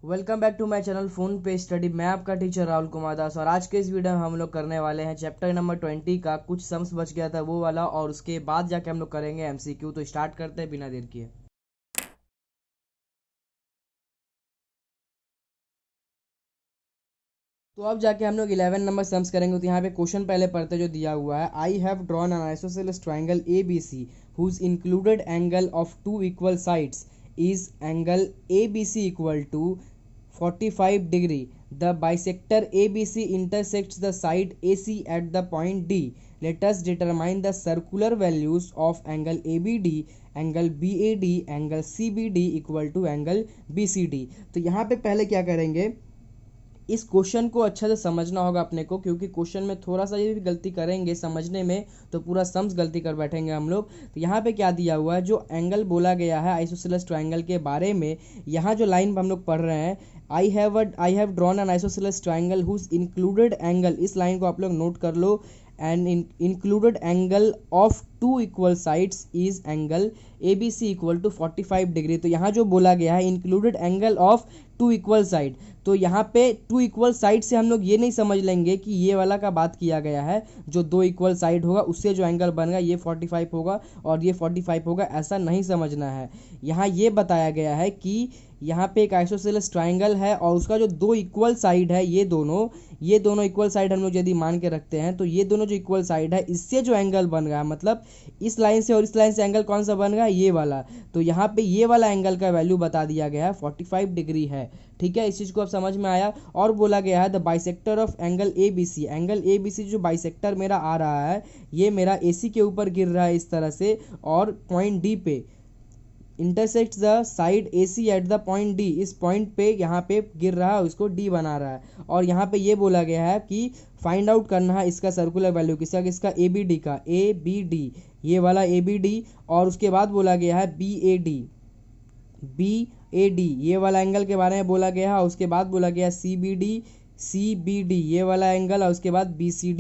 Welcome back to my channel phone पे study. मैं आपका टीचर राहुल कुमार दास और आज के इस वीडियो में हम लोग करने वाले हैं चैप्टर नंबर 20 का कुछ सम्स बच गया था वो वाला, और उसके बाद जाके हम लोग करेंगे एमसीक्यू। तो स्टार्ट करते हैं बिना देर किए। तो अब जाके हम लोग 11 नंबर सम्स करेंगे। तो यहाँ पे क्वेश्चन पहले पढ़ते जो दिया हुआ है, I have drawn an isosceles triangle A B C whose included angle of two equal sides is angle A B C equal to 45 degree. The bisector ABC intersects the side AC at the point D. Let us determine the circular values of angle ABD, angle BAD, angle CBD equal to angle BCD. तो यहाँ पे पहले क्या करेंगे, इस question को अच्छा से समझना होगा अपने को, क्योंकि क्वेश्चन में थोड़ा सा ये भी गलती करेंगे समझने में तो पूरा सम्स गलती कर बैठेंगे हम लोग। तो यहाँ पे क्या दिया हुआ है, जो एंगल बोला गया है आइसोसेलेस ट्रायंगल के बारे में, यहाँ जो लाइन हम लोग पढ़ रहे हैं, I have drawn an isosceles triangle whose included angle, इस लाइन को आप लोग नोट कर लो। And included angle of two equal sides is angle A B C equal to 45 degree. तो यहाँ जो बोला गया है included angle of two equal side, तो यहाँ पे टू इक्वल साइड से हम लोग ये नहीं समझ लेंगे कि ये वाला का बात किया गया है, जो दो इक्वल साइड होगा उससे जो एंगल बनेगा ये 45 होगा और ये 45 होगा, ऐसा नहीं समझना है। यहाँ ये बताया गया है कि यहाँ पे एक आइसोसेलेस ट्राइंगल है और उसका जो दो इक्वल साइड है, ये दोनों इक्वल साइड हम लोग यदि मान के रखते हैं, तो ये दोनों जो इक्वल साइड है इससे जो एंगल बन रहा है, मतलब इस लाइन से और इस लाइन से एंगल कौन सा बन रहा है, ये वाला। तो यहाँ पे ये वाला एंगल का वैल्यू बता दिया गया है 45 डिग्री है। ठीक है, इस चीज़ को अब समझ में आया। और बोला गया है the bisector of angle A B C, angle A B C जो बाइसेक्टर मेरा आ रहा है, ये मेरा ए सी के ऊपर गिर रहा है इस तरह से, और पॉइंट डी पे intersect the side A C at the point D, इस पॉइंट पे यहाँ पे गिर रहा है, उसको डी बना रहा है। और यहाँ पे ये बोला गया है कि फाइंड आउट करना है इसका सर्कुलर वैल्यू, किसका ए बी डी का, ए बी डी, ये वाला ए बी डी। और उसके बाद बोला गया है बी ए डी, ये वाला एंगल के बारे में बोला गया है। उसके बाद बोला गया सी बी डी, ये वाला एंगल, और उसके बाद बी सी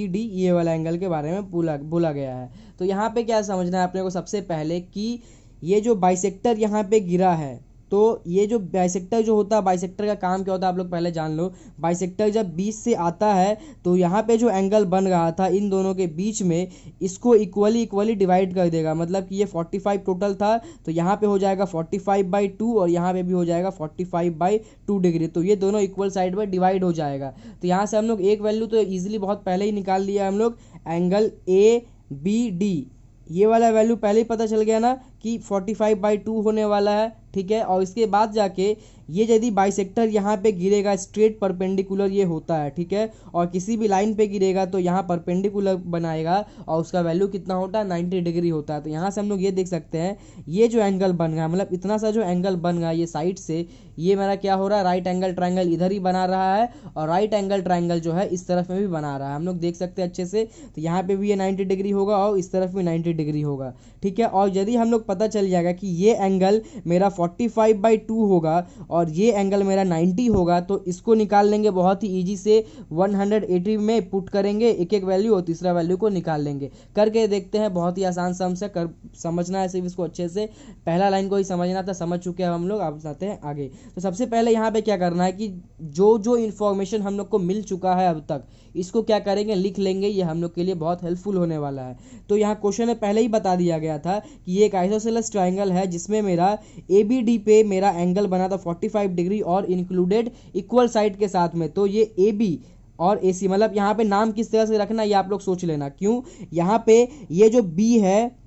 डी, ये वाला एंगल के बारे में बोला गया है। तो यहाँ पे क्या समझना है अपने को, सबसे पहले कि ये जो बाइसेक्टर यहाँ पे गिरा है, तो ये जो बाइसेक्टर जो होता है, बाइसेक्टर का काम क्या होता है आप लोग पहले जान लो। बाइसेक्टर जब बीच से आता है तो यहाँ पे जो एंगल बन रहा था इन दोनों के बीच में, इसको इक्वली डिवाइड कर देगा। मतलब कि ये 45 टोटल था, तो यहाँ पे हो जाएगा 45/2 और यहाँ पे भी हो जाएगा 45/2 डिग्री। तो ये दोनों इक्वल साइड में डिवाइड हो जाएगा। तो यहाँ से हम लोग एक वैल्यू तो ईजिली बहुत पहले ही निकाल लिया हम लोग, एंगल ए बी डी, ये वाला वैल्यू पहले ही पता चल गया ना कि 45/2 होने वाला है। ठीक है, और इसके बाद जाके ये यदि बाइसेक्टर यहाँ पे गिरेगा, स्ट्रेट परपेंडिकुलर ये होता है, ठीक है, और किसी भी लाइन पे गिरेगा तो यहाँ परपेंडिकुलर बनाएगा और उसका वैल्यू कितना होता है, 90 डिग्री होता है। तो यहाँ से हम लोग ये देख सकते हैं, ये जो एंगल बन रहा है, मतलब इतना सा जो एंगल बन रहा है ये साइड से, ये मेरा क्या हो रहा है, राइट एंगल ट्राइंगल इधर ही बना रहा है, और राइट एंगल ट्राइंगल जो है इस तरफ में भी बना रहा है, हम लोग देख सकते हैं अच्छे से। तो यहाँ पे भी ये 90 डिग्री होगा और इस तरफ भी 90 डिग्री होगा। ठीक है, और यदि हम लोग पता चल जाएगा कि ये एंगल मेरा 45/2 होगा और ये एंगल मेरा 90 होगा, तो इसको निकाल लेंगे बहुत ही इजी से। 180 में पुट करेंगे एक एक वैल्यू और तीसरा वैल्यू को निकाल लेंगे। करके देखते हैं, बहुत ही आसान सम से कर समझना है सिर्फ इसको अच्छे से। पहला लाइन को ही समझना था, समझ चुके हैं हम लोग, अब जाते हैं आगे। तो सबसे पहले यहाँ पे क्या करना है कि जो जो इन्फॉर्मेशन हम लोग को मिल चुका है अब तक, इसको क्या करेंगे, लिख लेंगे। ये हम लोग के लिए बहुत हेल्पफुल होने वाला है। तो यहाँ क्वेश्चन में पहले ही बता दिया गया था कि ये एक आइसोसेलेस ट्राइंगल है जिसमें मेरा ए बी डी पे मेरा एंगल बना था 45 डिग्री और इंक्लूडेड इक्वल साइड के साथ में। तो ये ए बी और ए सी, मतलब यहाँ पे नाम किस तरह से रखना ये आप लोग सोच लेना। क्यों, यहाँ पे ये जो बी है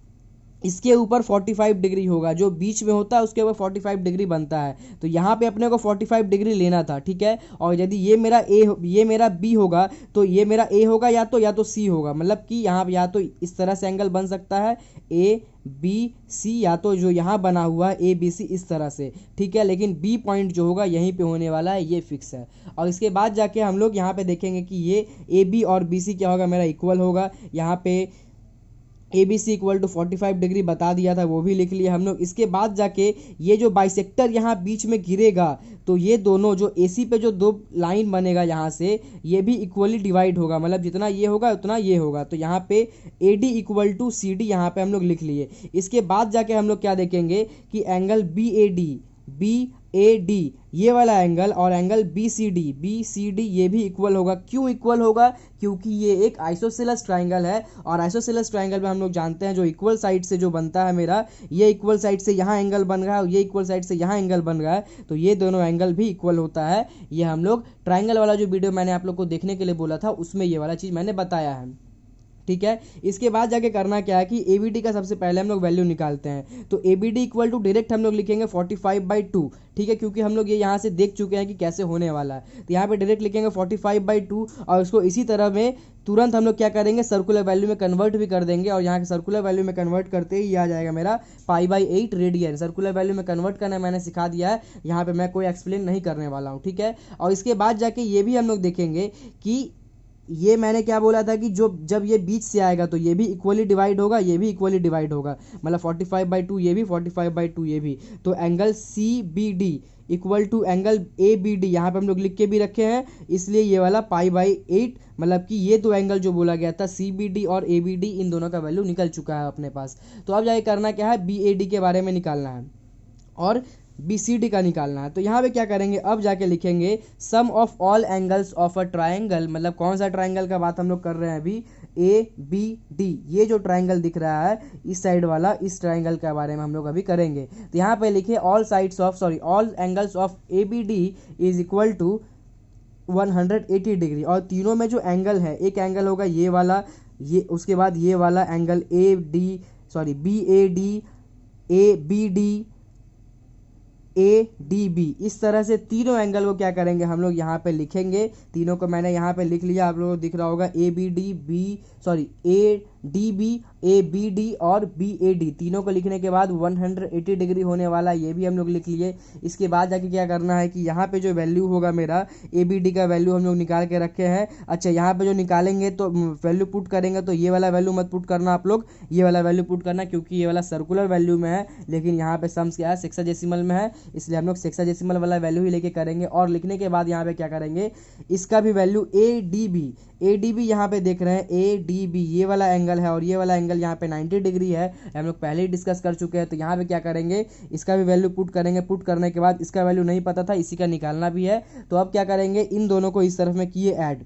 इसके ऊपर 45 डिग्री होगा, जो बीच में होता है उसके ऊपर 45 डिग्री बनता है। तो यहाँ पे अपने को 45 डिग्री लेना था। ठीक है, और यदि ये मेरा बी होगा तो ये मेरा ए होगा या तो सी होगा, मतलब कि यहाँ या तो इस तरह से एंगल बन सकता है ए बी सी, या तो जो यहाँ बना हुआ है ए बी सी इस तरह से। ठीक है, लेकिन बी पॉइंट जो होगा यहीं पे होने वाला है, ये फिक्स है। और इसके बाद जाके हम लोग यहाँ पे देखेंगे कि ये ए बी और बी सी क्या होगा, मेरा इक्वल होगा। यहाँ पे A B C equal to 45 degree बता दिया था, वो भी लिख लिया हम लोग। इसके बाद जाके ये जो बाइसेक्टर यहाँ बीच में गिरेगा, तो ये दोनों जो ए सी पे जो दो लाइन बनेगा यहाँ से, ये भी इक्वली डिवाइड होगा, मतलब जितना ये होगा उतना ये होगा। तो यहाँ पे A D equal to C D यहाँ पे हम लोग लिख लिए। इसके बाद जाके हम लोग क्या देखेंगे कि angle B A D BAD ये वाला एंगल और एंगल BCD ये भी इक्वल होगा। क्यों इक्वल होगा? क्योंकि ये एक आइसोसेलेस ट्राइंगल है और आइसोसेलेस ट्राइंगल में हम लोग जानते हैं जो इक्वल साइड से जो बनता है मेरा, ये इक्वल साइड से यहाँ एंगल बन रहा है और ये इक्वल साइड से यहाँ एंगल बन रहा है, तो ये दोनों एंगल भी इक्वल होता है। ये हम लोग ट्राइंगल वाला जो वीडियो मैंने आप लोग को देखने के लिए बोला था उसमें ये वाला चीज़ मैंने बताया है। ठीक है, इसके बाद जाके करना क्या है कि ABD का सबसे पहले हम लोग वैल्यू निकालते हैं। तो ABD इक्वल टू डायरेक्ट हम लोग लिखेंगे 45/2। ठीक है, क्योंकि हम लोग ये यहाँ से देख चुके हैं कि कैसे होने वाला है, तो यहाँ पे डायरेक्ट लिखेंगे 45/2 और उसको इसी तरह में तुरंत हम लोग क्या करेंगे, सर्कुलर वैल्यू में कन्वर्ट भी कर देंगे और यहाँ के सर्कुलर वैल्यू में कन्वर्ट करते ही ये आ जाएगा मेरा π/8 रेडियन। सर्कुलर वैल्यू में कन्वर्ट करना मैंने सिखा दिया है, यहाँ पे मैं कोई एक्सप्लेन नहीं करने वाला हूँ। ठीक है, और इसके बाद जाके ये भी हम लोग देखेंगे कि ये मैंने क्या बोला था कि जो जब ये बीच से आएगा तो ये भी इक्वली डिवाइड होगा, ये भी इक्वली डिवाइड होगा, मतलब 45/2 ये भी, 45/2 ये भी। तो angle CBD equal to angle ABD यहाँ पे हम लोग लिख के भी रखे हैं, इसलिए ये वाला π/8, मतलब कि ये दो एंगल जो बोला गया था CBD और ABD, इन दोनों का वैल्यू निकल चुका है अपने पास। तो अब जाके करना क्या है, BAD के बारे में निकालना है और BCD का निकालना है। तो यहाँ पे क्या करेंगे, अब जाके लिखेंगे sum of all angles of a triangle, मतलब कौन सा ट्राइंगल का बात हम लोग कर रहे हैं अभी, ABD। ये जो ट्राइंगल दिख रहा है इस साइड वाला, इस ट्राइंगल के बारे में हम लोग अभी करेंगे। तो यहाँ पे लिखे all angles of ABD is equal to 180 degree. और तीनों में जो एंगल है, एक एंगल होगा ये वाला, ये उसके बाद ये वाला एंगल BAD, ABD, ADB, इस तरह से तीनों एंगल को क्या करेंगे हम लोग यहाँ पे लिखेंगे। तीनों को मैंने यहाँ पे लिख लिया, आप लोगों को दिख रहा होगा ADB, ABD और BAD, तीनों को लिखने के बाद 180 डिग्री होने वाला, ये भी हम लोग लिख लिए। इसके बाद जाके क्या करना है कि यहाँ पे जो वैल्यू होगा मेरा, ABD का वैल्यू हम लोग निकाल के रखे हैं। अच्छा, यहाँ पे जो निकालेंगे तो वैल्यू पुट करेंगे, तो ये वाला वैल्यू मत पुट करना आप लोग, ये वाला वैल्यू पुट करना, क्योंकि ये वाला सर्कुलर वैल्यू में है, लेकिन यहाँ पे सम्स क्या है, सेक्साडेसिमल में है, इसलिए हम लोग सेक्साडेसिमल वाला वैल्यू ही लेके करेंगे। और लिखने के बाद यहाँ पे क्या करेंगे, इसका भी वैल्यू ADB यहाँ पे देख रहे हैं, ADB ये वाला एंगल है और ये वाला एंगल यहाँ पे 90 डिग्री है, हम लोग पहले ही डिस्कस कर चुके हैं। तो यहाँ पे क्या करेंगे, इसका भी वैल्यू पुट करेंगे, पुट करने के बाद इसका वैल्यू नहीं पता था, इसी का निकालना भी है। तो अब क्या करेंगे, इन दोनों को इस तरफ में किए ऐड,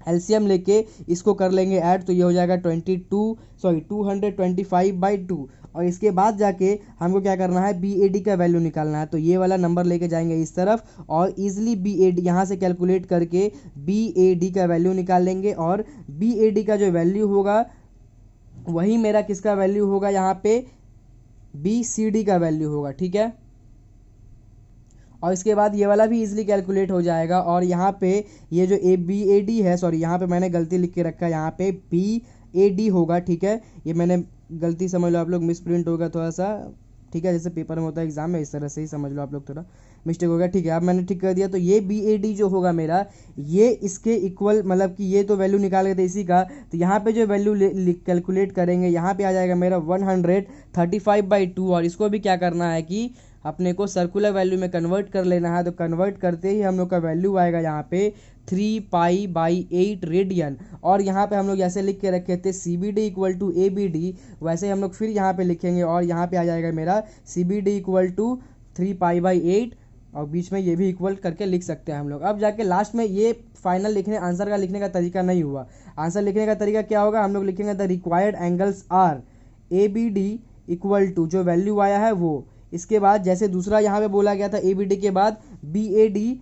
एलसीएम लेके इसको कर लेंगे ऐड, तो ये हो जाएगा 225/2। और इसके बाद जाके हमको क्या करना है, BAD का वैल्यू निकालना है। तो ये वाला नंबर लेके जाएंगे इस तरफ और इजीली BAD यहाँ से कैलकुलेट करके BAD का वैल्यू निकाल लेंगे। और BAD का जो वैल्यू होगा वही मेरा किसका वैल्यू होगा, यहाँ पे BCD का वैल्यू होगा। ठीक है, और इसके बाद ये वाला भी इजीली कैलकुलेट हो जाएगा। और यहाँ पे ये जो BAD है, सॉरी यहाँ पे मैंने गलती लिख के रखा है, यहाँ पे BAD होगा। ठीक है, ये मैंने गलती समझ लो आप लोग, मिस प्रिंट होगा थोड़ा सा। ठीक है, जैसे पेपर में होता है एग्जाम में, इस तरह से ही समझ लो आप लोग, थोड़ा मिस्टेक हो गया। ठीक है, अब मैंने ठीक कर दिया। तो ये BAD जो होगा मेरा, ये इसके इक्वल, मतलब कि ये तो वैल्यू निकाल गए थे इसी का, तो यहाँ पे जो वैल्यू कैलकुलेट करेंगे, यहाँ पे आ जाएगा मेरा 135/2। और इसको भी क्या करना है कि अपने को सर्कुलर वैल्यू में कन्वर्ट कर लेना है। तो कन्वर्ट करते ही हम लोग का वैल्यू आएगा यहाँ पे 3π/8 रेडियन। और यहाँ पे हम लोग जैसे लिख के रखे थे CBD इक्वल टू ABD, वैसे हम लोग फिर यहाँ पे लिखेंगे और यहाँ पे आ जाएगा मेरा CBD इक्वल टू 3π/8 और बीच में ये भी इक्वल करके लिख सकते हैं हम लोग। अब जाके लास्ट में ये फाइनल लिखने, आंसर का लिखने का तरीका नहीं हुआ। आंसर लिखने का तरीका क्या होगा, हम लोग लिखेंगे the required angles are ABD equal to जो वैल्यू आया है वो, इसके बाद जैसे दूसरा यहाँ पे बोला गया था ABD के बाद BAD,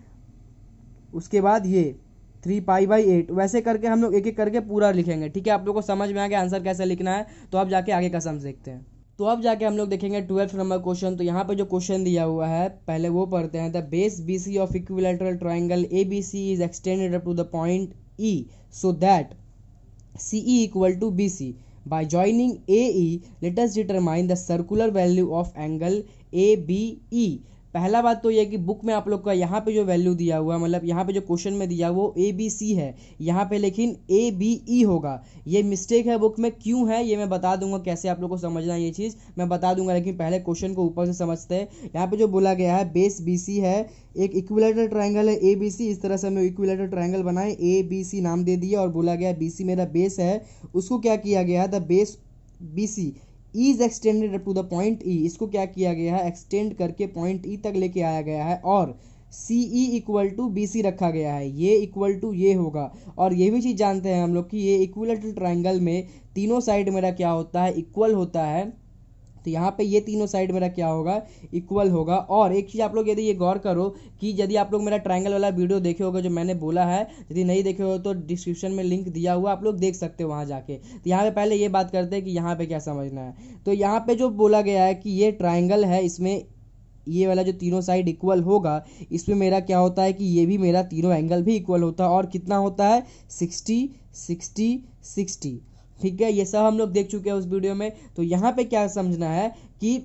उसके बाद ये 3π/8, वैसे करके हम लोग एक एक करके पूरा लिखेंगे। ठीक है, आप लोग को समझ में आ गया आंसर कैसे लिखना है। तो अब जाके आगे का सम देखते हैं। तो अब जाके हम लोग देखेंगे 12th नंबर क्वेश्चन। तो यहाँ पे जो क्वेश्चन दिया हुआ है पहले वो पढ़ते हैं। The base BC of equilateral triangle ABC is extended up to the point E so that CE equal to BC। By joining AE, let us determine the circular value of angle ABE। पहला बात तो ये कि book में आप लोग का यहाँ पे जो वैल्यू दिया हुआ, मतलब यहाँ पे जो क्वेश्चन में दिया वो ABC है, यहाँ पे लेकिन ABE होगा। ये मिस्टेक है बुक में, क्यों है ये मैं बता दूंगा, कैसे आप लोग को समझना है ये चीज़ मैं बता दूंगा, लेकिन पहले क्वेश्चन को ऊपर से समझते हैं। यहाँ पे जो बोला गया है बेस BC है, एक इक्विलैटरल ट्राइंगल है ABC, इस तरह से हम लोग इक्विलैटरल ट्राइंगल बनाए, ABC नाम दे दिया और बोला गया BC मेरा बेस है, उसको क्या किया गया है, the base BC is extended up to the point E, इसको क्या किया गया है, एक्सटेंड करके पॉइंट ई तक लेके आया गया है, और C E equal to B C रखा गया है, ये इक्वल टू ये होगा। और ये भी चीज़ जानते हैं हम लोग कि ये इक्विलेटरल ट्रायंगल में तीनों साइड मेरा क्या होता है, इक्वल होता है। तो यहाँ पे ये तीनों साइड मेरा क्या होगा, इक्वल होगा। और एक चीज़ आप लोग यदि ये गौर करो कि यदि आप लोग मेरा ट्रायंगल वाला वीडियो देखे होगा जो मैंने बोला है, यदि नहीं देखे हो तो डिस्क्रिप्शन में लिंक दिया हुआ, आप लोग देख सकते हो वहाँ जाके। तो यहाँ पे पहले ये बात करते हैं कि यहाँ पे क्या समझना है। तो यहाँ पे जो बोला गया है कि ये ट्रायंगल है, इसमें ये वाला जो तीनों साइड इक्वल होगा, इसमें मेरा क्या होता है कि ये भी मेरा तीनों एंगल भी इक्वल होता है। और कितना होता है, 60 60 60। ठीक है, ये सब हम लोग देख चुके हैं उस वीडियो में। तो यहाँ पे क्या समझना है कि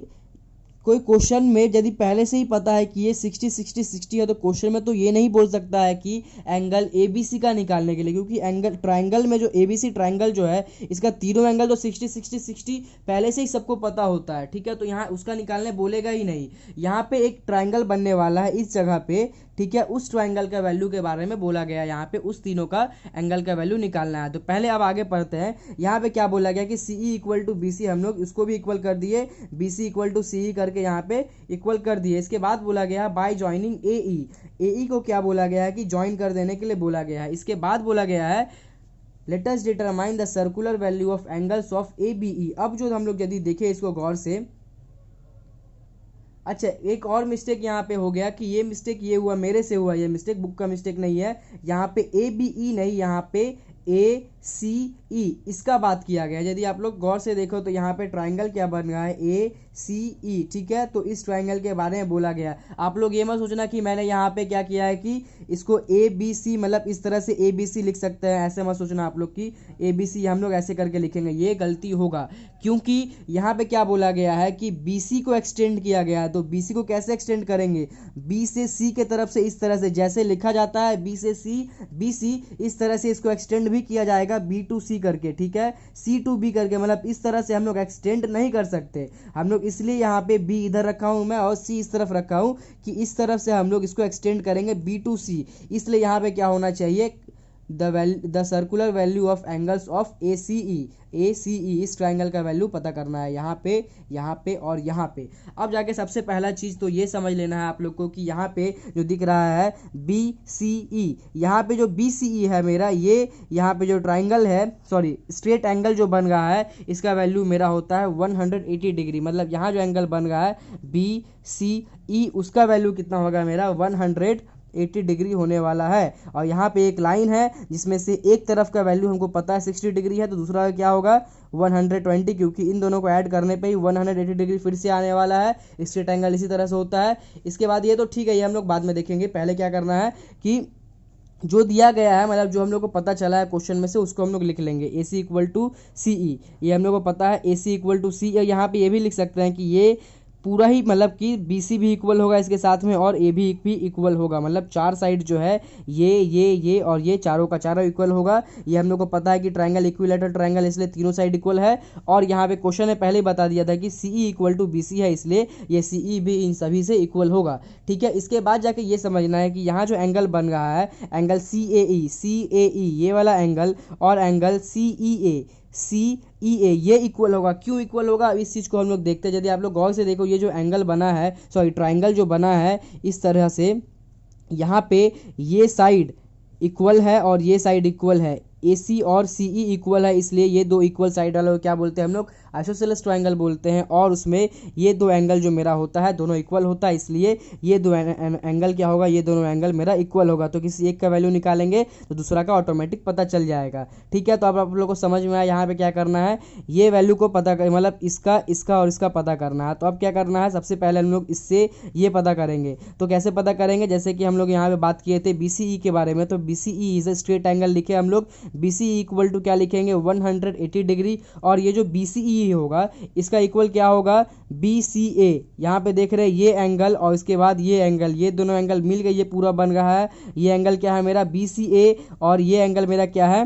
कोई क्वेश्चन में यदि पहले से ही पता है कि ये 60 60 60 है, तो क्वेश्चन में तो ये नहीं बोल सकता है कि एंगल ए बी सी का निकालने के लिए, क्योंकि एंगल ट्रायंगल में जो ए बी सी ट्रायंगल जो है, इसका तीनों एंगल तो 60 60 60 पहले से ही सबको पता होता है। ठीक है, तो यहाँ उसका निकालने बोलेगा ही नहीं। यहाँ पे एक ट्रायंगल बनने वाला है इस जगह पे, ठीक है, उस ट्रायंगल का वैल्यू के बारे में बोला गया है। यहाँ पे उस तीनों का एंगल का वैल्यू निकालना है। तो पहले अब आगे पढ़ते हैं। यहाँ पे क्या बोला गया कि C E equal to B C, हम लोग इसको भी इक्वल कर दिए, B C equal to C E करके यहाँ पे इक्वल कर दिए। इसके बाद बोला गया बाय ज्वाइनिंग ए ई को क्या बोला गया है कि ज्वाइन कर देने के लिए बोला गया है। इसके बाद बोला गया है let us determine the circular value of angles of A B E. अब जो हम लोग यदि देखें इसको गौर से, अच्छा एक और मिस्टेक यहाँ पे हो गया कि ये मिस्टेक ये हुआ, मेरे से हुआ ये मिस्टेक, बुक का मिस्टेक नहीं है। यहाँ पे ए बी ई नहीं, यहाँ पे ए सी ई इसका बात किया गया है। यदि आप लोग गौर से देखो तो यहाँ पे ट्रायंगल क्या बन रहा है, ए सी ई। ठीक है, तो इस ट्रायंगल के बारे में बोला गया। आप लोग ये मत सोचना कि मैंने यहाँ पे क्या किया है कि इसको ए बी सी, मतलब इस तरह से ए बी सी लिख सकते हैं, ऐसे मत सोचना आप लोग कि ए बी सी हम लोग ऐसे करके लिखेंगे, ये गलती होगा। क्योंकि यहाँ पे क्या बोला गया है कि बी सी को एक्सटेंड किया गया है। तो बी सी को कैसे एक्सटेंड करेंगे, बी से सी के तरफ से इस तरह से जैसे लिखा जाता है बी से सी, बी सी, इस तरह से इसको एक्सटेंड भी किया जाएगा बी टू सी करके। ठीक है, सी टू बी करके, मतलब इस तरह से हम लोग एक्सटेंड नहीं कर सकते। हम लोग इसलिए यहाँ पे बी इधर रखा हूँ मैं और सी इस तरफ रखा हूँ कि इस तरफ से हम लोग इसको एक्सटेंड करेंगे बी टू सी। इसलिए यहाँ पे क्या होना चाहिए, the circular value of angles of A C E, इस ट्राइंगल का वैल्यू पता करना है यहाँ पे और यहाँ पे। अब जाके सबसे पहला चीज़ तो ये समझ लेना है आप लोग को कि यहाँ पे जो दिख रहा है बी सी ई, यहाँ पे जो बी सी ई है मेरा, ये यहाँ पे जो ट्राइंगल है, सॉरी स्ट्रेट एंगल जो बन रहा है, इसका वैल्यू मेरा होता है 180 डिग्री। मतलब यहाँ जो एंगल बन रहा है बी सी ई, उसका वैल्यू कितना होगा मेरा 180 डिग्री होने वाला है। और यहाँ पे एक लाइन है जिसमें से एक तरफ का वैल्यू हमको पता है 60 डिग्री है, तो दूसरा क्या होगा 120, क्योंकि इन दोनों को ऐड करने पे ही 180 डिग्री फिर से आने वाला है। स्ट्रेट एंगल इसी तरह से होता है। इसके बाद ये तो ठीक है, ये हम लोग बाद में देखेंगे। पहले क्या करना है कि जो दिया गया है, मतलब जो हम लोग को पता चला है क्वेश्चन में से, उसको हम लोग लिख लेंगे। ए सी इक्वल टू सी ई, ये हम लोग को पता है ए सी इक्वल टू सी। यहाँ पे ये भी लिख सकते हैं कि ये पूरा ही, मतलब कि बी सी भी इक्वल होगा इसके साथ में और ए भी इक्वल होगा। मतलब चार साइड जो है ये और ये चारों का चारों इक्वल होगा। ये हम लोग को पता है कि ट्रायंगल इक्विलेटरल ट्रायंगल, इसलिए तीनों साइड इक्वल है। और यहाँ पे क्वेश्चन ने पहले ही बता दिया था कि C E equal to B C है, इसलिए ये सी ई भी इन सभी से इक्वल होगा। ठीक है, इसके बाद जाके ये समझना है कि यहाँ जो एंगल बन रहा है, एंगल सी ए ई ये वाला एंगल और एंगल सी ई ए ये इक्वल होगा। क्यों इक्वल होगा, इस चीज़ को हम लोग देखते हैं। यदि आप लोग गौर से देखो, ये जो एंगल बना है, सॉरी ट्रायंगल जो बना है इस तरह से, यहाँ पे ये साइड इक्वल है और ये साइड इक्वल है, ए सी और सी ई इक्वल है, इसलिए ये दो इक्वल साइड वाले को क्या बोलते हैं हम लोग, आइसोसेलेस ट्रायंगल बोलते हैं। और उसमें ये दो एंगल जो मेरा होता है दोनों इक्वल होता है, इसलिए ये दो एंगल क्या होगा, ये दोनों एंगल मेरा इक्वल होगा। तो किसी एक का वैल्यू निकालेंगे तो दूसरा का ऑटोमेटिक पता चल जाएगा। ठीक है, तो अब आप लोग को समझ में आया यहाँ पे क्या करना है, ये वैल्यू को पता कर, मतलब इसका और इसका पता करना है। तो अब क्या करना है, सबसे पहले हम लोग इससे ये पता करेंगे। तो कैसे पता करेंगे, जैसे कि हम लोग यहाँ पे बात किए थे बी सी ई के बारे में, तो B C E is a straight angle लिखे हम लोग। B C E equal to क्या लिखेंगे 180 डिग्री, और ये जो बी सी ई होगा इसका इक्वल क्या होगा बी सी ए। यहाँ पे देख रहे हैं ये एंगल और इसके बाद ये एंगल, ये दोनों एंगल मिल गए, ये पूरा बन रहा है। ये एंगल क्या है मेरा बी सी ए और ये एंगल मेरा क्या है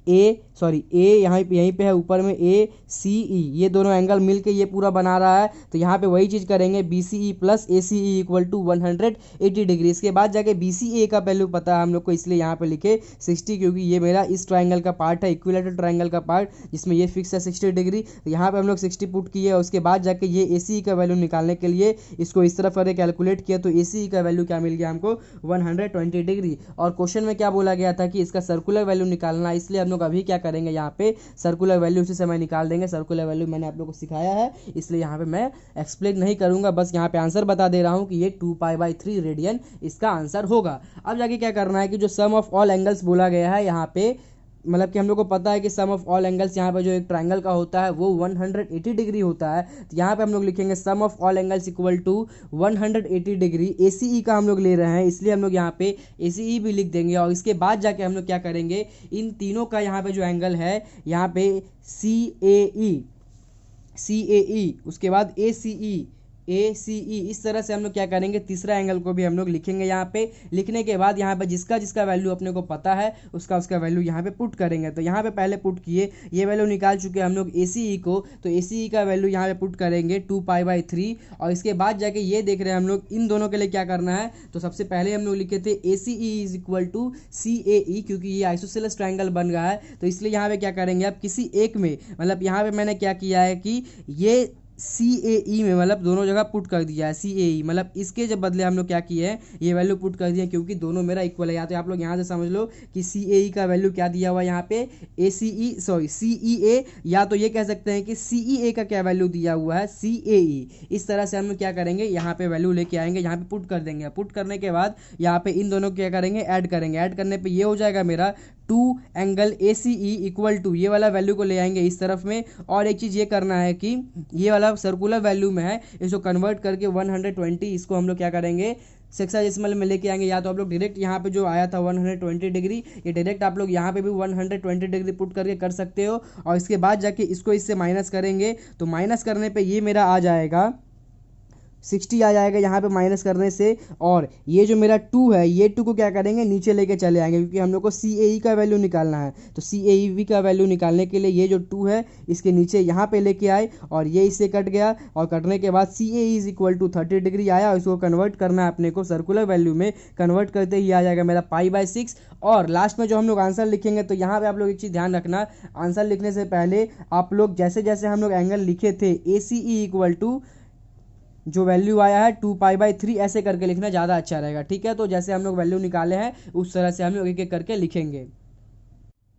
ए सॉरी ए यहीं पे है ऊपर में ए सी ई, ये दोनों एंगल मिलके ये पूरा बना रहा है। तो यहाँ पे वही चीज़ करेंगे, B C E plus A C E equal to 180 degree. इसके बाद जाके बी सी ए का वैल्यू पता है हम लोग को, इसलिए यहाँ पे लिखे 60, क्योंकि ये मेरा इस ट्राइंगल का पार्ट है, इक्विलेटरल ट्राइंगल का पार्ट, जिसमें ये फिक्स है 60 डिग्री। तो यहाँ पे हम लोग 60 पुट किए और उसके बाद जाके ये ए सी ई का वैल्यू निकालने के लिए इसको इस तरफ करके कैलकुलेट किया, तो ए सी ई का वैल्यू क्या मिल गया हमको 120 डिग्री। और क्वेश्चन में क्या बोला गया था कि इसका सर्कुलर वैल्यू निकालना, इसलिए हम लोग अभी क्या करेंगे यहाँ पे सर्कुलर वैल्यू उसी समय निकाल देंगे। सर्कुलर वैल्यू मैंने आप लोग को सिखाया है, इसलिए यहाँ पे मैं एक्सप्लेन नहीं करूंगा, बस यहाँ पे आंसर बता दे रहा हूँ कि ये 2π/3 रेडियन इसका आंसर होगा। अब जाके क्या करना है कि जो सम ऑफ ऑल एंगल्स बोला गया है यहाँ पे, मतलब कि हम लोग को पता है कि सम ऑफ ऑल एंगल्स यहाँ पे जो एक ट्राइंगल का होता है वो 180 डिग्री होता है। तो यहाँ पे हम लोग लिखेंगे sum of all angles equal to 180 degree. A C E का हम लोग ले रहे हैं, इसलिए हम लोग यहाँ पे ए सी ई भी लिख देंगे। और इसके बाद जाके हम लोग क्या करेंगे, इन तीनों का यहाँ पे जो एंगल है यहाँ पे सी ए ई, उसके बाद ए सी ई, इस तरह से हम लोग क्या करेंगे, तीसरा एंगल को भी हम लोग लिखेंगे यहाँ पे। लिखने के बाद यहाँ पे जिसका जिसका वैल्यू अपने को पता है उसका वैल्यू यहाँ पे पुट करेंगे। तो यहाँ पे पहले पुट किए, ये वैल्यू निकाल चुके हम लोग ए सी ई को, तो ए सी ई का वैल्यू यहाँ पे पुट करेंगे 2π/3। और इसके बाद जाके ये देख रहे हैं हम लोग इन दोनों के लिए क्या करना है। तो सबसे पहले हम लोग लिखे थे ए C E is equal to C A ई, क्योंकि ये आइसोसेलेस ट्राइंगल बन रहा है, तो इसलिए यहाँ पे क्या करेंगे, अब किसी एक में, मतलब यहाँ पे मैंने क्या किया है कि ये सी ए ई में मतलब दोनों जगह पुट कर दिया है। सी ए ई मतलब इसके जब बदले हम लोग क्या किए हैं, ये वैल्यू पुट कर दिया, क्योंकि दोनों मेरा इक्वल है। या तो आप लोग यहाँ से समझ लो कि सी ए ई का वैल्यू क्या दिया हुआ है यहाँ पे, ए सी ई सॉरी सी ई ए, या तो ये कह सकते हैं कि सी ई ए का क्या वैल्यू दिया हुआ है, सी ए ई। इस तरह से हम लोग क्या करेंगे, यहाँ पे वैल्यू लेके आएंगे, यहाँ पे पुट कर देंगे। पुट करने के बाद यहाँ पे इन दोनों क्या करेंगे, ऐड करेंगे। ऐड करने पर ये हो जाएगा मेरा 2 angle A C E equal to, ये वाला वैल्यू को ले आएंगे इस तरफ में। और एक चीज़ ये करना है कि ये वाला सर्कुलर वैल्यू में है, इसको कन्वर्ट करके 120 इसको हम लोग क्या करेंगे, सेक्साडेसिमल में लेके आएंगे। या तो आप लोग डायरेक्ट यहाँ पे जो आया था 120 डिग्री, ये डायरेक्ट आप लोग यहाँ पे भी 120 डिग्री पुट करके कर सकते हो। और इसके बाद जाके इसको इससे माइनस करेंगे, तो माइनस करने पे ये मेरा आ जाएगा 60 आ जाएगा यहाँ पे माइनस करने से। और ये जो मेरा 2 है, ये 2 को क्या करेंगे, नीचे लेके चले आएंगे, क्योंकि हम लोग को सी ए ई का वैल्यू निकालना है। तो सी ए ई का वैल्यू निकालने के लिए ये जो 2 है इसके नीचे यहाँ पे लेके आए, और ये इससे कट गया। और कटने के बाद C A E is equal to 30 degree आया, और इसको कन्वर्ट करना है अपने को सर्कुलर वैल्यू में। कन्वर्ट करते ही आ जाएगा मेरा π/6। और लास्ट में जो हम लोग आंसर लिखेंगे, तो यहाँ पे आप लोग एक चीज़ ध्यान रखना, आंसर लिखने से पहले आप लोग जैसे जैसे हम लोग एंगल लिखे थे ए सी ई इक्वल टू जो वैल्यू आया है 2π/3 ऐसे करके लिखना ज़्यादा अच्छा रहेगा, ठीक है। तो जैसे हम लोग वैल्यू निकाले हैं उस तरह से हम लोग एक एक करके लिखेंगे।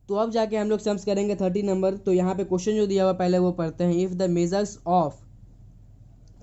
तो अब जाके हम लोग सम्स करेंगे 30 नंबर। तो यहाँ पे क्वेश्चन जो दिया हुआ पहले वो पढ़ते हैं। If the measures of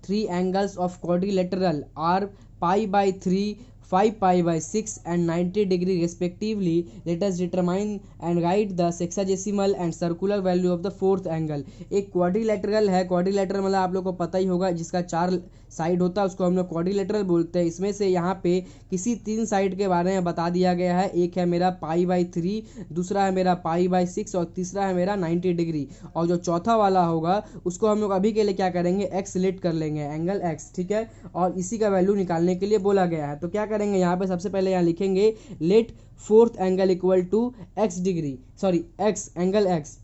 3 angles of quadrilateral are π/3, 5π/6 and 90 degree respectively, let us determine and write the sexagesimal and circular value of the fourth angle। एक क्वाड्रिलेटरल है, क्वाड्रिलेटरल मतलब आप लोग को पता ही होगा जिसका 4 साइड होता है उसको हम लोग क्वाड्रिलेटरल बोलते हैं। इसमें से यहाँ पे किसी 3 साइड के बारे में बता दिया गया है। एक है मेरा π/3, दूसरा है मेरा π/6 और तीसरा है मेरा 90 डिग्री। और जो चौथा वाला होगा उसको हम लोग अभी के लिए क्या करेंगे, एक्स सिलेक्ट कर लेंगे, एंगल एक्स, ठीक है। और इसी का वैल्यू निकालने के लिए बोला गया है। तो क्या करेंगे, यहाँ पे सबसे पहले यहाँ लिखेंगे let fourth angle equal to X degree, sorry X, angle X.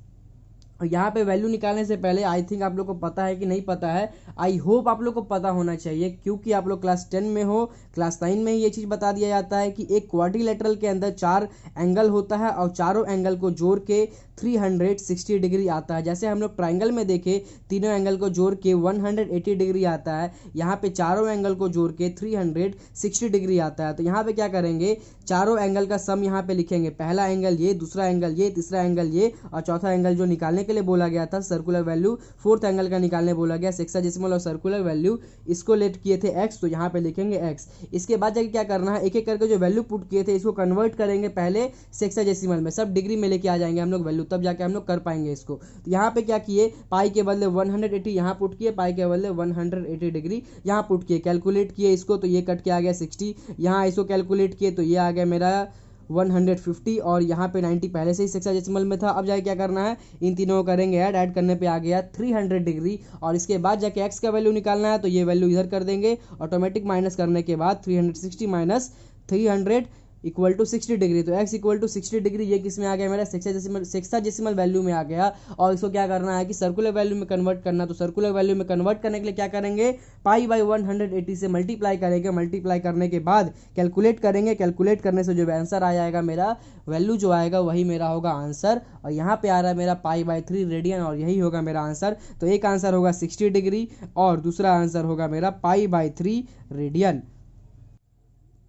और यहाँ पे वैल्यू निकालने से पहले आई थिंक आप लोग को पता है कि नहीं पता है, आई होप आप लोग को पता होना चाहिए, क्योंकि आप लोग क्लास 10 में हो, क्लास 9 में ये चीज़ बता दिया जाता है कि एक क्वाड्रिलेटरल के अंदर 4 एंगल होता है और चारों एंगल को जोड़ के 360 डिग्री आता है। जैसे हम लोग ट्राइंगल में देखे, तीनों एंगल को जोड़ के 180 डिग्री आता है, यहाँ पे चारों एंगल को जोड़ के 360 डिग्री आता है। तो यहाँ पे क्या करेंगे, चारों एंगल का सम यहाँ पे लिखेंगे, पहला एंगल ये, दूसरा एंगल ये, तीसरा एंगल ये, और चौथा एंगल जो निकालने के लिए बोला गया था सर्कुलर वैल्यू, फोर्थ एंगल का निकालने बोला गया सेक्साडेसिमल और सर्कुलर वैल्यू, इसको लेट किए थे एक्स, तो यहाँ पे लिखेंगे एक्स। इसके बाद जाके क्या करना है, एक एक करके जो वैल्यू पुट किए थे इसको कन्वर्ट करेंगे पहले सेक्साडेसिमल में, सब डिग्री में लेके आ जाएंगे हम लोग वैल्यू, तब जाके हम लोग कर पाएंगे इसको। तो यहाँ पे क्या किए, पाई के बदले 180 यहाँ पुट किए, पाई के बदले 180 डिग्री यहाँ पुट किए, कैलकुलेट किए इसको, तो ये कट के आ गया 60, यहाँ इसको कैलकुलेट किए तो ये आ गया मेरा 150, और यहाँ पे 90 पहले से ही सेक्साडेसिमल में था। अब जाके क्या करना है, इन तीनों को करेंगे ऐड, ऐड करने पे आ गया 300 डिग्री। और इसके बाद जाके एक्स का वैल्यू निकालना है, तो ये वैल्यू इधर कर देंगे, ऑटोमेटिक माइनस करने के बाद 360 माइनस 300 इक्वल टू 60 डिग्री। तो x इक्वल टू 60 डिग्री ये किस में आ गया मेरा सेक्साडेसिमल वैल्यू में आ गया। और इसको क्या करना है कि सर्कुलर वैल्यू में कन्वर्ट करना। तो सर्कुलर वैल्यू में कन्वर्ट करने के लिए क्या करेंगे, पाई बाई 180 से मल्टीप्लाई करेंगे। मल्टीप्लाई करने के बाद कैलकुलेट करेंगे। कैलकुलेट करने से जो आंसर आ जाएगा मेरा, वैल्यू जो आएगा वही मेरा होगा आंसर। और यहाँ पे आ रहा है मेरा π/3 रेडियन और यही होगा मेरा आंसर। तो एक आंसर होगा 60 डिग्री और दूसरा आंसर होगा मेरा π/3 रेडियन।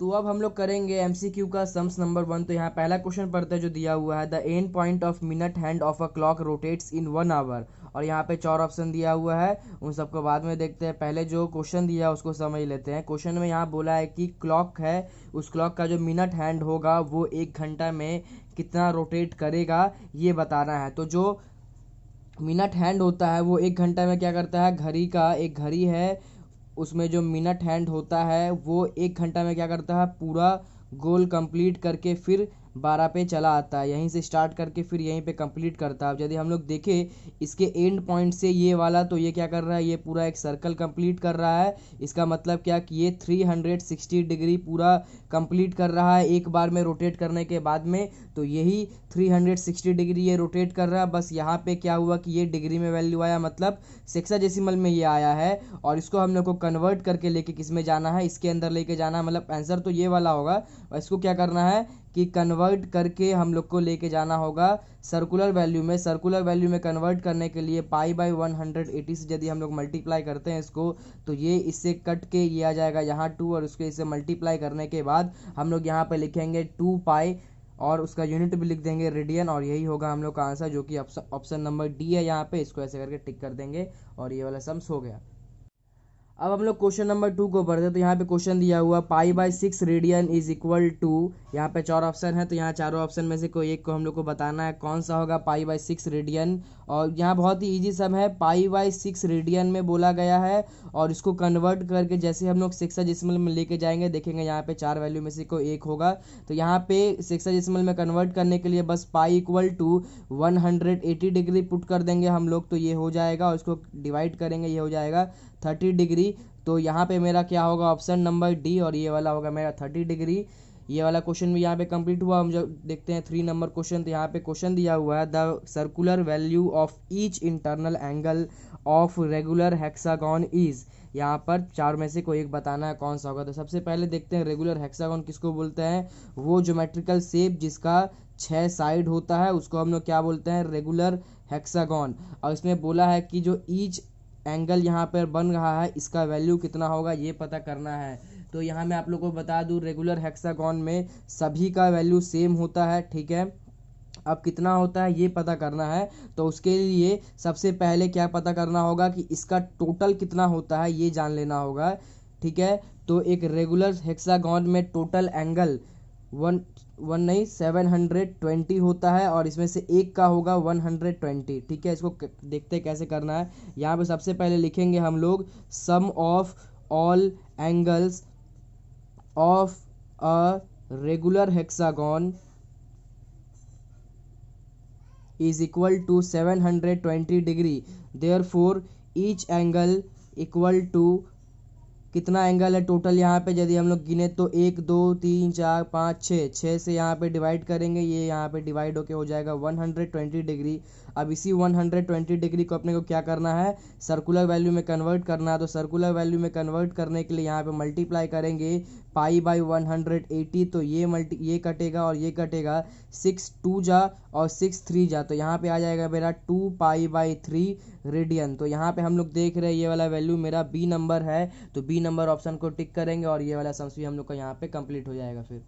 तो अब हम लोग करेंगे एमसीक्यू का सम्स नंबर 1। तो यहाँ पहला क्वेश्चन पढ़ते हैं जो दिया हुआ है, the end point of minute hand of a clock rotates in 1 hour. और यहाँ पे 4 ऑप्शन दिया हुआ है, उन सबको बाद में देखते हैं। पहले जो क्वेश्चन दिया है उसको समझ लेते हैं। क्वेश्चन में यहाँ बोला है कि क्लॉक है, उस क्लॉक का जो मिनट हैंड होगा वो 1 घंटा में कितना रोटेट करेगा ये बताना है। तो जो मिनट हैंड होता है वो 1 घंटा में क्या करता है, घड़ी का एक घड़ी है उसमें जो मिनट हैंड होता है वो 1 घंटा में क्या करता है, पूरा गोल कंप्लीट करके फिर 12 पे चला आता है। यहीं से स्टार्ट करके फिर यहीं पे कंप्लीट करता है। अब यदि हम लोग देखें इसके एंड पॉइंट से ये वाला, तो ये क्या कर रहा है, ये पूरा एक सर्कल कंप्लीट कर रहा है। इसका मतलब क्या कि ये 360 डिग्री पूरा कंप्लीट कर रहा है एक बार में रोटेट करने के बाद में। तो यही 360 डिग्री ये रोटेट कर रहा है। बस यहाँ पे क्या हुआ कि ये डिग्री में वैल्यू आया, मतलब सेक्साडेसिमल में ये आया है। और इसको हम लोग को कन्वर्ट करके लेके किस में जाना है, इसके अंदर लेके जाना है। मतलब आंसर तो ये वाला होगा, इसको क्या करना है कि कन्वर्ट करके हम लोग को लेके जाना होगा सर्कुलर वैल्यू में। सर्कुलर वैल्यू में कन्वर्ट करने के लिए π/180 से यदि हम लोग मल्टीप्लाई करते हैं इसको, तो ये इससे कट के ये आ जाएगा यहाँ 2, और उसके इससे मल्टीप्लाई करने के बाद हम लोग यहाँ पे लिखेंगे 2π और उसका यूनिट भी लिख देंगे रेडियन। और यही होगा हम लोग का आंसर, जो कि ऑप्शन नंबर डी है। यहाँ पे इसको ऐसे करके टिक कर देंगे और ये वाला सम्स हो गया। अब हम लोग क्वेश्चन नंबर 2 को पढ़ते हैं। तो यहाँ पे क्वेश्चन दिया हुआ π/6 रेडियन इज इक्वल टू, यहाँ पे 4 ऑप्शन है। तो यहाँ चारों ऑप्शन में से कोई एक को हम लोग को बताना है कौन सा होगा π/6 रेडियन। और यहाँ बहुत ही इजी सम है, π/6 रेडियन में बोला गया है। और इसको कन्वर्ट करके जैसे हम लोग सेक्साडेसिमल में लेके जाएंगे, देखेंगे यहाँ पे 4 वैल्यू में से कोई एक होगा। तो यहाँ पे सेक्साडेसिमल में कन्वर्ट करने के लिए बस π = 180 डिग्री पुट कर देंगे हम लोग, तो ये हो जाएगा। और इसको डिवाइड करेंगे, ये हो जाएगा 30 डिग्री। तो यहाँ पे मेरा क्या होगा, ऑप्शन नंबर डी, और ये वाला होगा मेरा 30 डिग्री। ये वाला क्वेश्चन भी यहाँ पे कंप्लीट हुआ। हम जब देखते हैं 3 नंबर क्वेश्चन। तो यहाँ पे क्वेश्चन दिया हुआ है, the circular value of each internal angle of regular hexagon is. यहाँ पर 4 में से कोई एक बताना है कौन सा होगा। तो सबसे पहले देखते हैं रेगुलर हेक्सागन किसको बोलते हैं। वो ज्योमेट्रिकल शेप जिसका 6 साइड होता है उसको हम लोग क्या बोलते हैं, रेगुलर हेक्सागन। और इसमें बोला है कि जो ईच एंगल यहाँ पर बन रहा है इसका वैल्यू कितना होगा ये पता करना है। तो यहाँ मैं आप लोग को बता दूँ, रेगुलर हेक्सागन में सभी का वैल्यू सेम होता है, ठीक है। अब कितना होता है ये पता करना है। तो उसके लिए सबसे पहले क्या पता करना होगा कि इसका टोटल कितना होता है ये जान लेना होगा, ठीक है। तो एक रेगुलर हेक्सागन में टोटल एंगल 720 होता है, और इसमें से एक का होगा 120, ठीक है। इसको देखते हैं कैसे करना है। यहाँ पे सबसे पहले लिखेंगे हम लोग sum of all angles of a regular hexagon is equal to 720 degree. Therefore each angle equal to, कितना एंगल है टोटल यहाँ पे यदि हम लोग गिने तो 1 2 3 4 5 6 से यहाँ पे डिवाइड करेंगे, ये यहाँ पे डिवाइड होके हो जाएगा 120 डिग्री। अब इसी 120 डिग्री को अपने को क्या करना है, सर्कुलर वैल्यू में कन्वर्ट करना है। तो सर्कुलर वैल्यू में कन्वर्ट करने के लिए यहाँ पे मल्टीप्लाई करेंगे π/180। तो ये कटेगा और ये कटेगा, 6 2 जा और 6 3 जा। तो यहाँ पे आ जाएगा मेरा 2π/3 रेडियन। तो यहाँ पे हम लोग देख रहे हैं ये वाला वैल्यू मेरा बी नंबर है। तो बी नंबर ऑप्शन को टिक करेंगे और ये वाला सम्स भी हम लोग का यहाँ पे कंप्लीट हो जाएगा। फिर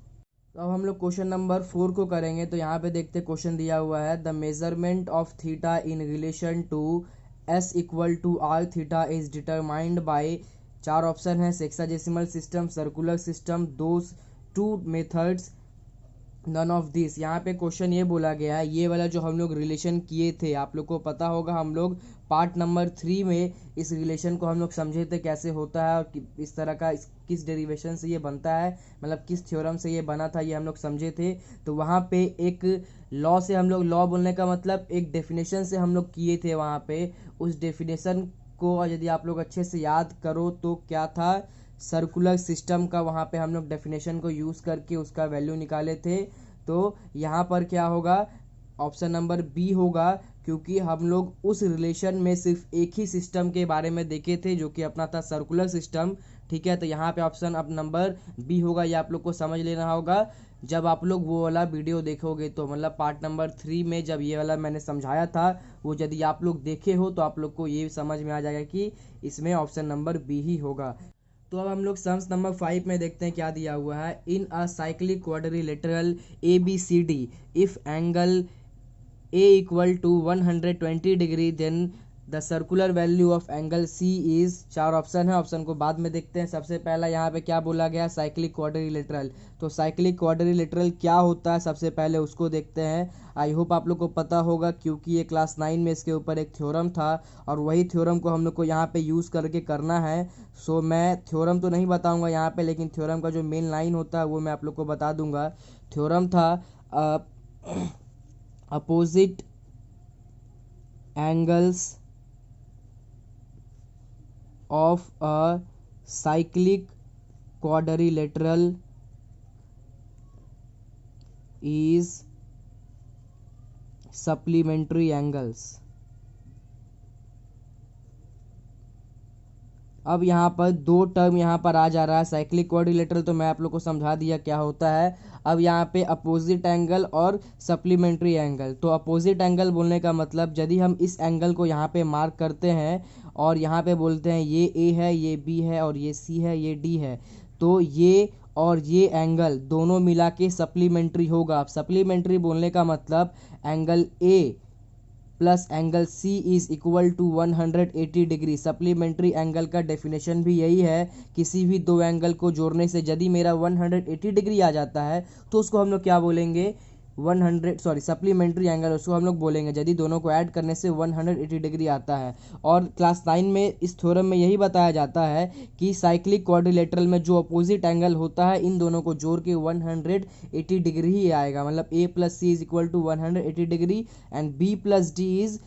तो अब हम लोग क्वेश्चन नंबर 4 को करेंगे। तो यहाँ पे देखते क्वेश्चन दिया हुआ है, the measurement of theta in relation to s equal to r theta is determined by, 4 option है, sexadecimal system, circular system, those 2 methods, none of this. यहाँ पे क्वेश्चन ये बोला गया है, ये वाला जो हम लोग रिलेशन किए थे आप लोग को पता होगा, हम लोग पार्ट नंबर 3 में इस रिलेशन को हम लोग समझे थे कैसे होता है और इस तरह का किस डेरिवेशन से ये बनता है, मतलब किस थ्योरम से ये बना था ये हम लोग समझे थे। तो वहाँ पे एक लॉ से हम लोग, लॉ बोलने का मतलब एक डेफिनेशन से हम लोग किए थे वहाँ पे। उस डेफिनेशन को यदि आप लोग अच्छे से याद करो तो क्या था, सर्कुलर सिस्टम का वहाँ पे हम लोग डेफिनेशन को यूज़ करके उसका वैल्यू निकाले थे। तो यहाँ पर क्या होगा, ऑप्शन नंबर बी होगा, क्योंकि हम लोग उस रिलेशन में सिर्फ एक ही सिस्टम के बारे में देखे थे जो कि अपना था सर्कुलर सिस्टम। ठीक है, तो यहाँ पे ऑप्शन अब नंबर बी होगा, ये आप लोग को समझ लेना होगा। जब आप लोग वो वाला वीडियो देखोगे तो मतलब पार्ट नंबर 3 में जब ये वाला मैंने समझाया था, वो यदि आप लोग देखे हो तो आप लोग को ये समझ में आ जाएगा कि इसमें ऑप्शन नंबर बी ही होगा। तो अब हम लोग सम्स नंबर 5 में देखते हैं क्या दिया हुआ है। In a cyclic quadrilateral ABCD, if angle A equal to 120 degree then the circular value of angle C is, 4 option है, ऑप्शन को बाद में देखते हैं। सबसे पहला यहाँ पे क्या बोला गया, साइक्लिक क्वाड्रिलेटरल। तो साइक्लिक क्वाड्रिलेटरल क्या होता है सबसे पहले उसको देखते हैं। आई होप आप लोग को पता होगा, क्योंकि ये क्लास 9 में इसके ऊपर एक थ्योरम था और वही थ्योरम को हम लोग को यहाँ पे यूज़ करके करना है। सो मैं थ्योरम तो नहीं बताऊँगा यहाँ पे, लेकिन थ्योरम का जो मेन लाइन होता है वो मैं आप लोग को बता दूँगा। थ्योरम था opposite angles of a cyclic quadrilateral is supplementary angles। अब यहाँ पर दो टर्म यहाँ पर आ जा रहा है। साइक्लिक क्वाड्रिलेटरल तो मैं आप लोग को समझा दिया क्या होता है। अब यहाँ पे अपोजिट एंगल और सप्लीमेंट्री एंगल। तो अपोजिट एंगल बोलने का मतलब यदि हम इस एंगल को यहाँ पे मार्क करते हैं और यहाँ पे बोलते हैं ये ए है, ये बी है और ये सी है, ये डी है, तो ये और ये एंगल दोनों मिला के सप्लीमेंट्री होगा। अब सप्लीमेंट्री बोलने का मतलब angle A plus angle C is equal to 180 degree. Supplementary angle का डेफिनेशन भी यही है, किसी भी दो एंगल को जोड़ने से यदि मेरा 180 डिग्री आ जाता है तो उसको हम लोग क्या बोलेंगे, सप्लीमेंट्री एंगल उसको हम लोग बोलेंगे यदि दोनों को ऐड करने से 180 डिग्री आता है। और क्लास 9 में इस थ्योरम में यही बताया जाता है कि साइक्लिक क्वाड्रिलेटरल में जो अपोजिट एंगल होता है इन दोनों को जोड़ के 180 डिग्री ही आएगा। मतलब A plus C is equal to 180 degree and B plus D is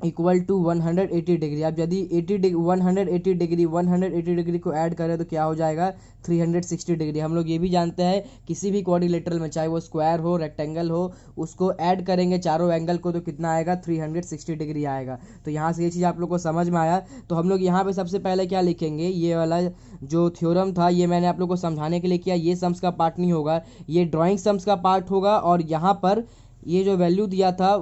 equal to 180 degree. अब यदि 180 डिग्री को ऐड करें तो क्या हो जाएगा, 360 डिग्री। हम लोग ये भी जानते हैं किसी भी क्वाड्रिलेटरल में, चाहे वो स्क्वायर हो, रेक्टेंगल हो, उसको ऐड करेंगे चारों एंगल को तो कितना आएगा, 360 डिग्री आएगा। तो यहाँ से ये चीज़ आप लोग को समझ में आया। तो हम लोग यहाँ पे सबसे पहले क्या लिखेंगे, ये वाला जो थ्योरम था ये मैंने आप लोग को समझाने के लिए किया, ये सम्स का पार्ट नहीं होगा, ये ड्राइंग सम्स का पार्ट होगा। और यहाँ पर ये जो वैल्यू दिया था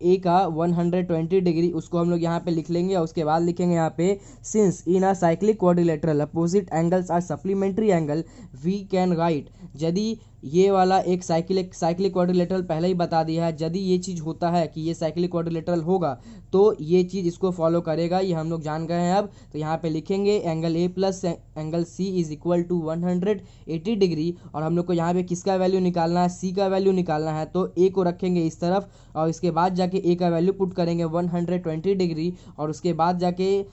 ए का 120 डिग्री, उसको हम लोग यहाँ पे लिख लेंगे और उसके बाद लिखेंगे यहाँ पे, since in a cyclic quadrilateral opposite angles are supplementary angle we can write. यदि ये वाला एक साइक्लिक क्वाड्रिलेटरल पहले ही बता दिया है, यदि ये चीज़ होता है कि ये साइक्लिक क्वाड्रिलेटरल होगा तो ये चीज़ इसको फॉलो करेगा, ये हम लोग जान गए हैं। अब तो यहाँ पे लिखेंगे angle A plus angle C is equal to 180 degree. और हम लोग को यहाँ पे किसका वैल्यू निकालना है, सी का वैल्यू निकालना है। तो ए को रखेंगे इस तरफ और इसके बाद जाके ए का वैल्यू पुट करेंगे 120 डिग्री और उसके बाद जाके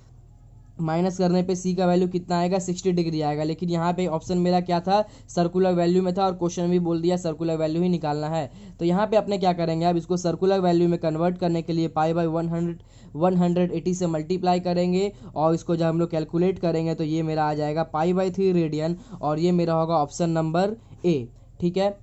माइनस करने पे सी का वैल्यू कितना आएगा, 60 डिग्री आएगा। लेकिन यहाँ पे ऑप्शन मेरा क्या था, सर्कुलर वैल्यू में था और क्वेश्चन भी बोल दिया सर्कुलर वैल्यू ही निकालना है। तो यहाँ पे अपने क्या करेंगे, अब इसको सर्कुलर वैल्यू में कन्वर्ट करने के लिए पाई बाई 180 से मल्टीप्लाई करेंगे और इसको जब हम लोग कैलकुलेट करेंगे तो ये मेरा आ जाएगा पाई/3 रेडियन और ये मेरा होगा ऑप्शन नंबर ए। ठीक है,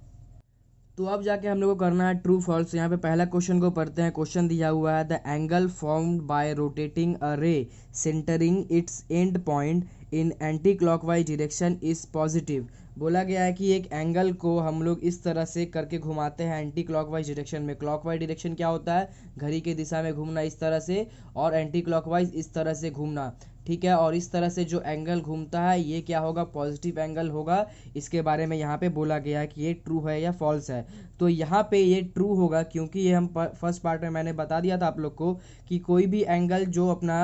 तो अब जाके हम लोग को करना है ट्रू फॉल्स। यहाँ पे पहला क्वेश्चन को पढ़ते हैं। क्वेश्चन दिया हुआ है, the angle formed by rotating a ray centering its end point in anti clockwise direction is positive. बोला गया है कि एक एंगल को हम लोग इस तरह से करके घुमाते हैं एंटी क्लॉकवाइज डायरेक्शन में। क्लॉकवाइज डायरेक्शन क्या होता है, घड़ी की दिशा में घूमना इस तरह से, और एंटी क्लॉकवाइज इस तरह से घूमना। ठीक है, और इस तरह से जो एंगल घूमता है ये क्या होगा, पॉजिटिव एंगल होगा। इसके बारे में यहाँ पे बोला गया है कि ये ट्रू है या फॉल्स है। तो यहाँ पे ये ट्रू होगा, क्योंकि ये हम फर्स्ट पार्ट में मैंने बता दिया था आप लोग को कि कोई भी एंगल जो अपना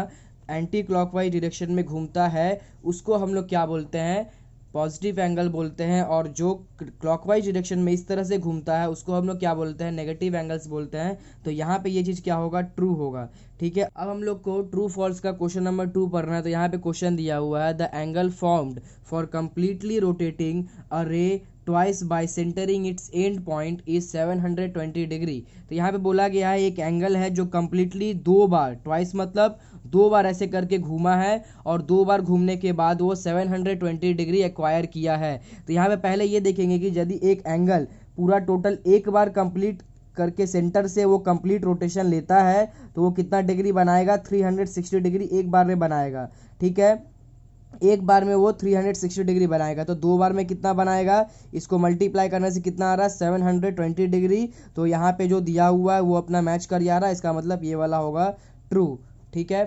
एंटी क्लॉकवाइज डायरेक्शन में घूमता है उसको हम लोग क्या बोलते हैं, पॉजिटिव एंगल बोलते हैं। और जो क्लॉकवाइज डायरेक्शन में इस तरह से घूमता है उसको हम लोग क्या बोलते हैं, नेगेटिव एंगल्स बोलते हैं। तो यहाँ पे ये चीज़ क्या होगा, ट्रू होगा। ठीक है, अब हम लोग को ट्रू फॉल्स का क्वेश्चन नंबर 2 पढ़ना है। तो यहाँ पे क्वेश्चन दिया हुआ है, the angle formed for completely rotating a ray twice by centering its end point is 720 degree. तो यहाँ पे बोला गया है एक एंगल है जो कंप्लीटली 2 बार, ट्वाइस मतलब 2 बार ऐसे करके घूमा है और 2 बार घूमने के बाद वो 720 डिग्री एक्वायर किया है। तो यहाँ पे पहले ये देखेंगे कि यदि एक एंगल पूरा टोटल एक बार कंप्लीट करके सेंटर से वो कंप्लीट रोटेशन लेता है तो वो कितना डिग्री बनाएगा, 360 डिग्री एक बार में बनाएगा। ठीक है, एक बार में वो 360 डिग्री बनाएगा। तो 2 बार में कितना बनाएगा, इसको मल्टीप्लाई करने से कितना आ रहा है, 720 डिग्री। तो यहाँ पे जो दिया हुआ है वो अपना मैच कर जा रहा है, इसका मतलब ये वाला होगा ट्रू। ठीक है।